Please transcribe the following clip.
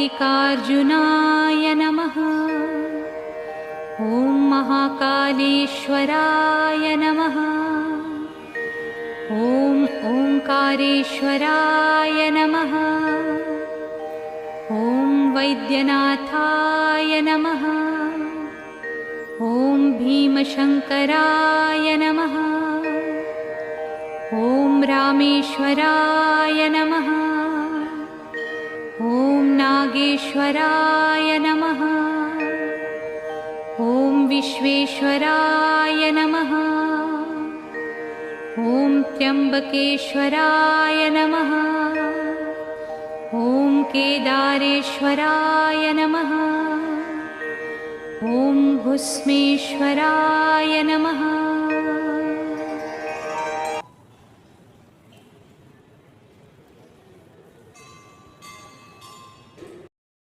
मल्लिकार्जुनाय नमः। ॐ महाकालेश्वराय नमः। ॐ ओंकारेश्वराय नमः। ॐ वैद्यनाथाय नमः। ॐ भीमशंकराय नमः। ॐ रामेश्वराय नमः। ॐ नागेश्वराय नमः। ॐ विश्वेश्वराय नमः। ॐ त्र्यंबकेश्वराय नमः। ॐ केदारेश्वराय नमः। ॐ भुस्मेश्वराय नमः।